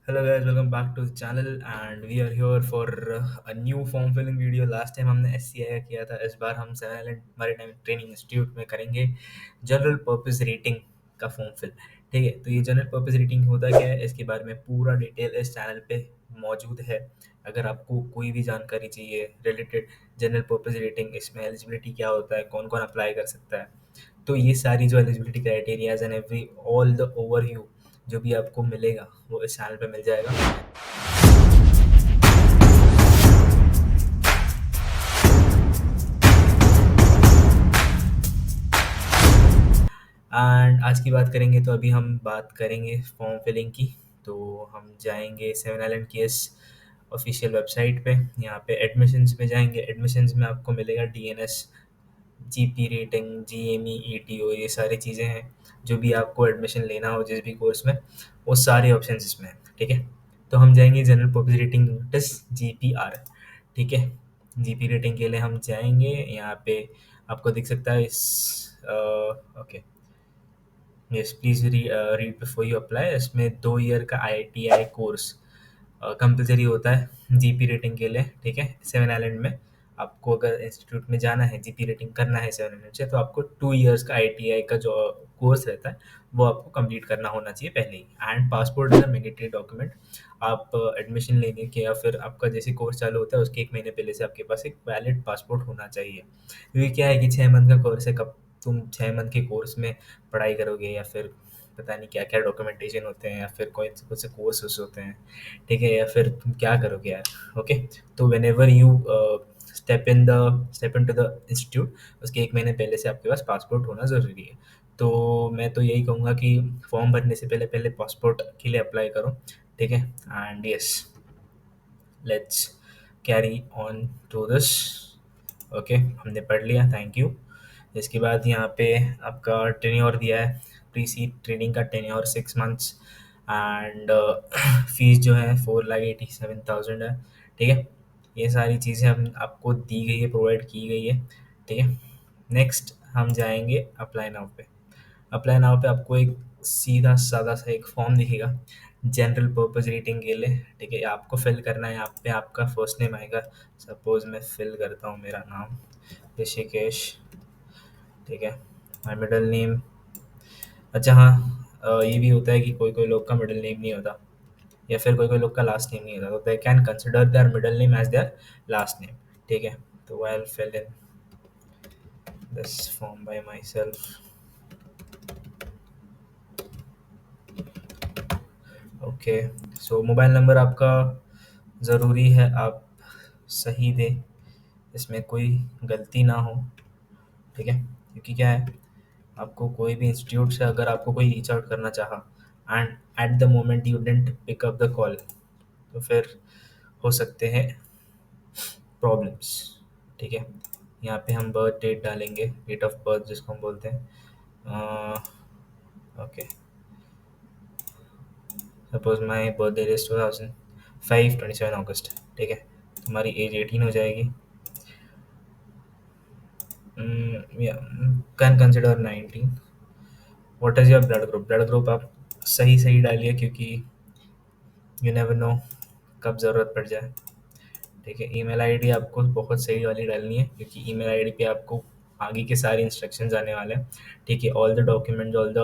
Hello guys, welcome back to the channel and we are here for a new form filling video. Last time हमने SCI का किया था। इस बार हम seven island maritime training institute में करेंगे जनरल पर्पस रेटिंग का फॉर्म फिल। ठीक है, तो ये जनरल पर्पस रेटिंग होता क्या है, इसके बारे में पूरा डिटेल इस चैनल पे मौजूद है। अगर आपको कोई भी जानकारी चाहिए रिलेटेड जनरल पर्पस रेटिंग, इसमें एलिजिबिलिटी क्या होता है, कौन कौन अप्लाई कर सकता है, तो ये सारी जो eligibility criterias and every all the overview जो भी आपको मिलेगा वो इस चैनल पे मिल जाएगा। एंड आज की बात करेंगे तो अभी हम बात करेंगे फॉर्म फिलिंग की। तो हम जाएंगे सेवन आइलैंड की इस ऑफिशियल वेबसाइट पे। यहाँ पे एडमिशन्स पे जाएंगे। एडमिशन्स में आपको मिलेगा DNS, GP rating, GME, ETO, ये सारी चीज़ें हैं। जो भी आपको एडमिशन लेना हो जिस भी कोर्स में, वो सारे ऑप्शन इसमें हैं। ठीक है, तो हम जाएंगे general public rating notice, GPR. ठीक है, जीपी रेटिंग के लिए हम जाएंगे। यहाँ पे आपको दिख सकता है इस okay, yes please read before you apply. इसमें 2 ईयर का आईआईटीआई कोर्स कंपलसरी होता है जीपी रेटिंग के लिए। ठीक है, सेवन आइलैंड में आपको अगर इंस्टीट्यूट में जाना है, जीपी रेटिंग करना है सेवन आइलैंड से, तो आपको 2 ईयर्स का आईआईटीआई का जो कोर्स रहता है वो आपको कंप्लीट करना होना चाहिए पहले ही। And passport is a mandatory document. आप एडमिशन लेने के या फिर आपका जैसे कोर्स चालू होता है उसके 1 महीने पहले से आपके पास एक वैलिड पासपोर्ट होना चाहिए। क्योंकि क्या है कि 6 मंथ का कोर्स है, कब तुम 6 मंथ के कोर्स में पढ़ाई करोगे, या फिर पता नहीं क्या क्या डॉक्यूमेंटेशन होते हैं, या फिर कौन से कोर्सेस होते हैं। ठीक है, या फिर तुम क्या करोगे यार। ओके, तो whenever you step into the institute, उसके 1 महीने पहले से आपके पास पासपोर्ट होना ज़रूरी है। तो मैं तो यही कहूँगा कि फॉर्म भरने से पहले पहले पासपोर्ट के लिए अप्लाई करो। ठीक है, and yes, let's carry on to this. Okay, हमने पढ़ लिया, थैंक यू। इसके बाद यहाँ पे आपका टेन्योर दिया है। प्री सीड ट्रेनिंग का टेन्योर 6 मंथ्स एंड फीस जो है 4,87,000 है। ठीक है, ये सारी चीज़ें हम आपको दी गई है, प्रोवाइड की गई है। ठीक है, नेक्स्ट हम जाएंगे अप्लाई नाउ पे। अप्लाई नाउ पे आपको एक सीधा सादा सा एक फॉर्म दिखेगा जनरल पर्पस रेटिंग के लिए। ठीक है, आपको फिल करना है। यहाँ पे आपका फर्स्ट नेम आएगा। सपोज मैं फिल करता हूँ मेरा नाम ऋषिकेश। ठीक है, माई मिडल नेम। अच्छा हाँ, ये भी होता है कि कोई कोई लोग का मिडल नेम नहीं होता, या फिर कोई कोई लोग का लास्ट नेम नहीं होता, तो they can consider their middle name as their last name. ठीक है, तो I will fill in this form by myself. Okay, so mobile number आपका ज़रूरी है आप सही दें, इसमें कोई गलती ना हो। ठीक है, क्योंकि क्या है, आपको कोई भी इंस्टीट्यूट से अगर आपको कोई रीच आउट करना चाहा and at the moment you didn't pick up the call, तो फिर हो सकते हैं प्रॉब्लम्स। ठीक है, यहाँ पे हम बर्थ डेट डालेंगे, डेट ऑफ बर्थ जिसको हम बोलते हैं। Okay, suppose my birth date is 2005, 27 August. ठीक है, तुम्हारी एज 18 हो जाएगी। Can consider 19। What is your blood group? Blood group आप सही सही डालिए, क्योंकि यू नेवर नो कब ज़रूरत पड़ जाए। ठीक है, ईमेल आईडी आपको बहुत सही वाली डालनी है, क्योंकि ईमेल आईडी पे आपको आगे के सारे इंस्ट्रक्शंस आने वाले हैं। ठीक है, all the documents, all the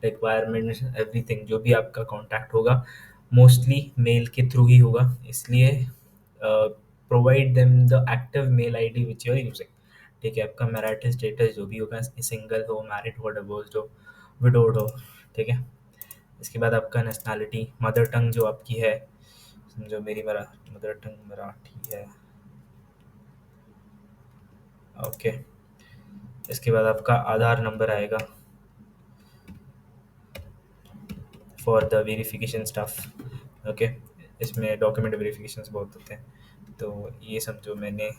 requirements, everything जो भी आपका कांटेक्ट होगा मोस्टली मेल के थ्रू ही होगा, इसलिए provide them the active mail ID which you are using. ठीक है, आपका मैरिटल स्टेटस जो भी होगा, सिंगल हो, मैरिड हो, डिवोर्स्ड हो, विडोड हो। ठीक है, इसके बाद आपका नेशनैलिटी, मदर टंग जो आपकी है, समझो मेरी मेरा मदर टंग मराठी है। ओके, इसके बाद आपका आधार नंबर आएगा for the verification stuff. Okay, इसमें डॉक्यूमेंट वेरिफिकेशंस बहुत होते हैं, तो ये समझो मैंने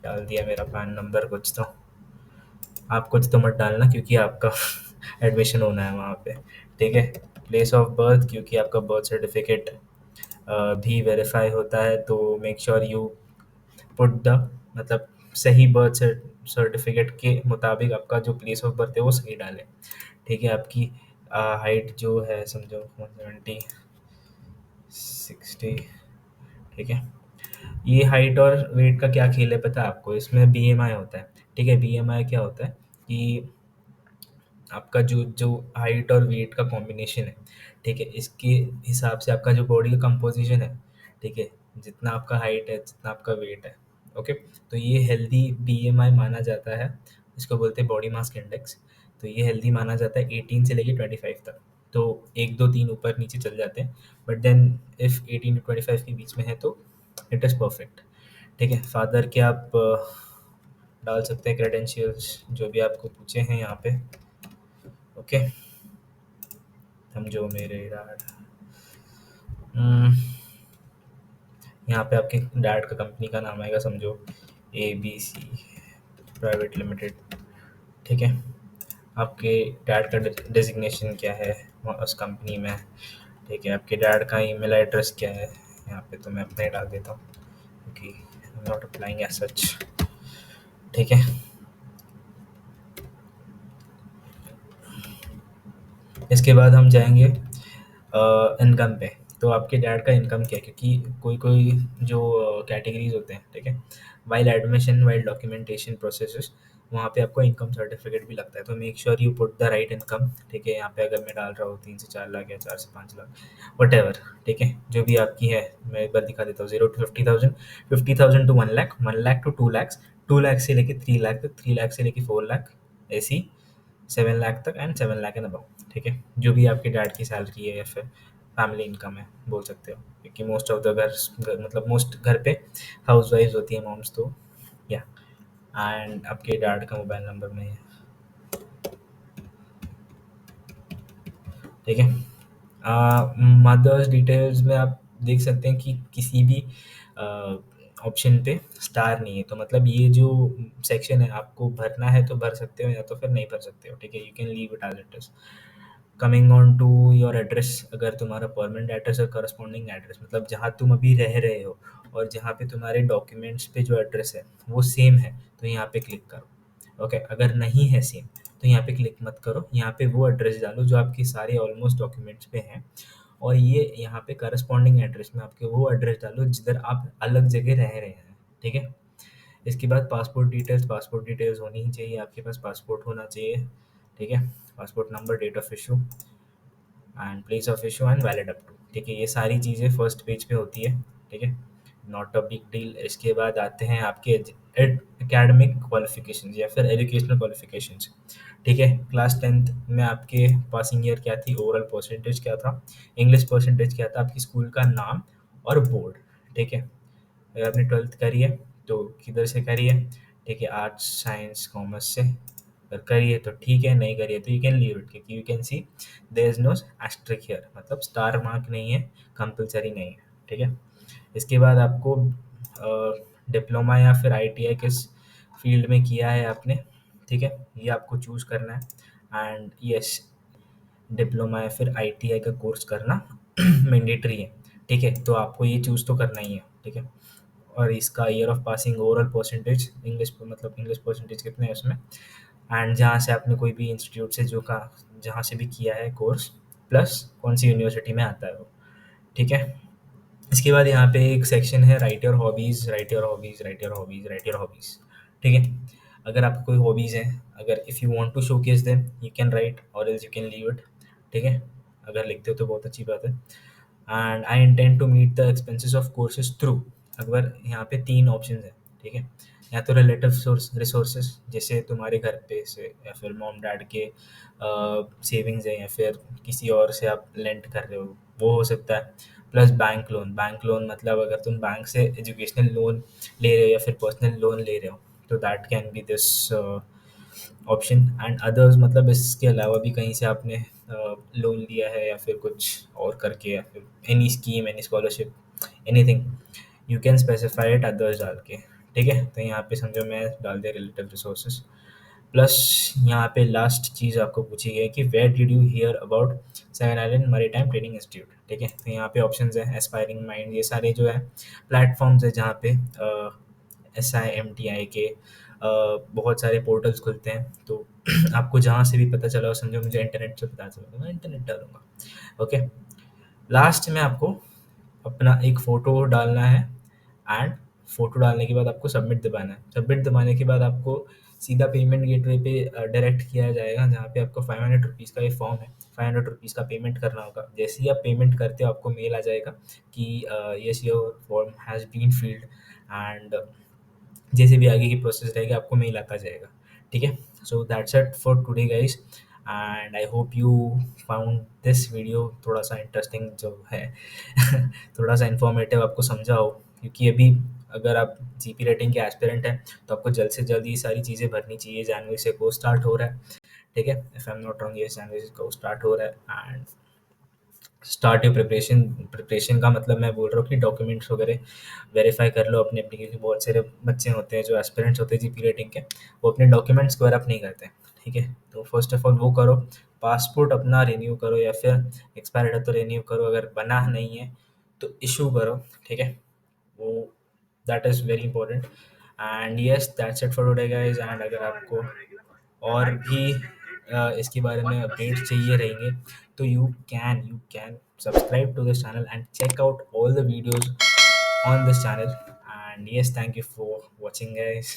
डाल दिया मेरा पैन नंबर। कुछ तो आप कुछ तो मत डालना, क्योंकि आपका एडमिशन होना है वहाँ पे। ठीक है, प्लेस ऑफ बर्थ, क्योंकि आपका बर्थ सर्टिफिकेट भी वेरीफाई होता है, तो make sure you put the, मतलब सही बर्थ सर्टिफिकेट के मुताबिक आपका जो प्लेस ऑफ बर्थ है वो सही डालें। ठीक है, आपकी हाइट जो है समझो 170 60। ठीक है, ये हाइट और वेट का क्या खेल है पता है आपको? इसमें बीएमआई होता है। ठीक है, बीएमआई क्या होता है कि आपका जो जो हाइट और वेट का कॉम्बिनेशन है, ठीक है, इसके हिसाब से आपका जो बॉडी का कंपोजिशन है, ठीक है, जितना आपका हाइट है जितना आपका वेट है, ओके, तो ये हेल्दी बीएमआई माना जाता है। इसको बोलते हैं बॉडी मास इंडेक्स। तो ये हेल्दी माना जाता है 18 से लेके 25 तक। तो एक दो तीन ऊपर नीचे चल जाते हैं, बट देन इफ 18 टू 25 के बीच में है तो इट इज़ परफेक्ट। ठीक है, फादर के आप डाल सकते हैं क्रेडेंशियल्स जो भी आपको पूछे हैं यहाँ पे। ओके, समझो मेरे डैड। यहाँ पे आपके डैड का कंपनी का नाम आएगा, समझो ABC प्राइवेट लिमिटेड। ठीक है, आपके डैड का डेजिग्नेशन क्या है उस कंपनी में? ठीक है, आपके डैड का ईमेल एड्रेस क्या है? यहाँ पे तो मैं अपना ही डाल देता हूँ क्योंकि I am not applying as such. ठीक है, इसके बाद हम जाएंगे इनकम पे। तो आपके डैड का इनकम क्या है? क्योंकि कोई कोई जो कैटेगरीज होते हैं, ठीक है, while admission while documentation processes, वहाँ पे आपको इनकम सर्टिफिकेट भी लगता है। तो make sure you put the right income. ठीक है, यहाँ पे अगर मैं डाल रहा हूँ 3 से 4 लाख या 4 से 5 लाख वट एवर, ठीक है, जो भी आपकी है, मैं एक बार दिखा देता हूँ। 0 to 50,000, 50,000 to 1 lakh, 1 lakh to 2 lakh, 2 lakh से लेके 3 लाख तक, 3 लाख से लेके 4 लाख, ऐसी 7 लाख तक एंड 7 लाख एंड अबव। ठीक है, जो भी आपके डैड की सैलरी है या फिर फैमिली इनकम है बोल सकते हो, क्योंकि मोस्ट ऑफ द मतलब मोस्ट घर पे हाउस वाइफ होती है मॉम्स, तो या एंड आपके डैड का मोबाइल नंबर में है। ठीक है, मदर्स डिटेल्स में आप देख सकते हैं कि किसी भी ऑप्शन पे स्टार नहीं है, तो मतलब ये जो सेक्शन है आपको भरना है तो भर सकते हो या तो फिर नहीं भर सकते हो। ठीक है, you can leave it as it is. Coming on to your address, अगर तुम्हारा परमानेंट एड्रेस और करस्पॉन्डिंग एड्रेस, मतलब जहाँ तुम अभी रह रहे हो और जहाँ पे तुम्हारे डॉक्यूमेंट्स पे जो एड्रेस है वो सेम है, तो यहाँ पे क्लिक करो। ओके, अगर नहीं है सेम तो यहाँ पे क्लिक मत करो, यहाँ पे वो एड्रेस डालो जो आपके सारे ऑलमोस्ट डॉक्यूमेंट्स पे हैं, और ये यहाँ पे करस्पॉन्डिंग एड्रेस में आपके वो एड्रेस डालो जिधर आप अलग जगह रह रहे हैं। ठीक है, इसके बाद पासपोर्ट डिटेल्स, पासपोर्ट डिटेल्स होनी ही चाहिए, आपके पास पासपोर्ट होना चाहिए। ठीक है, passport number, date of issue and place of issue and valid up to. ठीक है, ये सारी चीज़ें फर्स्ट पेज पे होती है। ठीक है, नॉट अ बिग डील। इसके बाद आते हैं आपके एकेडमिक क्वालिफिकेशन या फिर एजुकेशनल क्वालिफिकेशन। ठीक है, क्लास 10th में आपके पासिंग ईयर क्या थी, ओवरऑल परसेंटेज क्या था, इंग्लिश परसेंटेज क्या था, आपकी स्कूल का नाम और बोर्ड। ठीक है, अगर आपने 12th करी है तो किधर से करी है? ठीक है, आर्ट्स साइंस कॉमर्स से। अगर करी है तो ठीक है, नहीं करी है तो यू कैन लीव इट, क्योंकि you can see there is no asterisk here, मतलब स्टार मार्क नहीं है, कंपलसरी नहीं है। ठीक है, इसके बाद आपको डिप्लोमा या फिर आईटीआई किस फील्ड में किया है आपने, ठीक है, ये आपको चूज़ करना है। एंड यस, डिप्लोमा या फिर आईटीआई का कोर्स करना मैंडेटरी है। ठीक है, तो आपको ये चूज़ तो करना ही है। ठीक है, और इसका year of passing, overall percentage English, मतलब इंग्लिश परसेंटेज कितने हैं उसमें, एंड जहाँ से आपने कोई भी इंस्टीट्यूट से जो का जहाँ से भी किया है कोर्स, प्लस कौन सी यूनिवर्सिटी में आता है वो। ठीक है, इसके बाद यहाँ पे एक सेक्शन है write your hobbies, write your hobbies, write your hobbies, write your hobbies. ठीक है, अगर आपको कोई हॉबीज़ हैं, अगर if you want to showcase them you can write और else you can leave it. ठीक है, अगर लिखते हो तो बहुत अच्छी बात है। And I intend to meet the expenses of courses through, अगर यहाँ पे 3 ऑप्शंस हैं। ठीक है, या तो रिलेटिव सोर्स रिसोर्सेज, जैसे तुम्हारे घर पे से या फिर मॉम डैड के सेविंग्स है या फिर किसी और से आप लेंट कर रहे हो, वो हो सकता है। Plus bank loan, bank loan मतलब अगर तुम बैंक से एजुकेशनल लोन ले रहे हो या फिर पर्सनल लोन ले रहे हो, तो that can be this option. And others मतलब इसके अलावा भी कहीं से आपने लोन लिया है या फिर कुछ और करके, या फिर any scheme, any scholarship, anything, you can specify it others डाल के। ठीक है, तो यहाँ पे समझो मैं डाल दिया रिलेटिव रिसोर्सेज। प्लस यहाँ पे लास्ट चीज़ आपको पूछी गई है कि where did you hear about seven island maritime training institute. ठीक है, तो यहाँ पे ऑप्शंस हैं एस्पायरिंग माइंड, ये सारे जो है प्लेटफॉर्म्स है जहाँ पे SIMTI के बहुत सारे पोर्टल्स खुलते हैं। तो आपको जहाँ से भी पता चला हो, समझो मुझे इंटरनेट से पता चला तो मैं इंटरनेट डालूंगा। ओके, लास्ट में आपको अपना एक फ़ोटो डालना है एंड फ़ोटो डालने के बाद आपको सबमिट दबाना है। सबमिट दबाने के बाद आपको सीधा पेमेंट गेटवे पे डायरेक्ट किया जाएगा, जहाँ पे आपको ₹500 का ये फॉर्म है, ₹500 का पेमेंट करना होगा। जैसे ही आप पेमेंट करते हो आपको मेल आ जाएगा कि yes your form has been filled, and जैसे भी आगे की प्रोसेस रहेगी आपको मेल आता जाएगा। ठीक है, so that's it for today guys, and I hope you found this video थोड़ा सा इंटरेस्टिंग जो है थोड़ा सा इन्फॉर्मेटिव आपको समझा हो, क्योंकि अभी अगर आप जीपी रेटिंग के एस्पिरेंट हैं तो आपको जल्द से जल्द ये सारी चीज़ें भरनी चाहिए। जनवरी से कोर्स स्टार्ट हो रहा है, ठीक है, if I am not wrong, ये जनवरी से कोर्स स्टार्ट हो रहा है। And start your preparation. Preparation का मतलब मैं बोल रहा हूँ कि डॉक्यूमेंट्स वगैरह वेरीफाई कर लो अपने अपने, क्योंकि बहुत सारे बच्चे होते हैं जो एस्पिरेंट्स होते हैं जीपी रेटिंग के, वो अपने डॉक्यूमेंट्स को अप नहीं करते। ठीक है, तो फर्स्ट ऑफ ऑल वो करो, पासपोर्ट अपना रिन्यू करो, या फिर एक्सपायर्ड है तो रिन्यू करो, अगर बना नहीं है तो इशू करो। ठीक है, वो that is very important. And yes, that's it for today guys. And अगर आपको और भी इसके बारे में अपडेट्स चाहिए रहेंगे तो you can subscribe to this channel and check out all the videos on this channel. And yes, thank you for watching guys.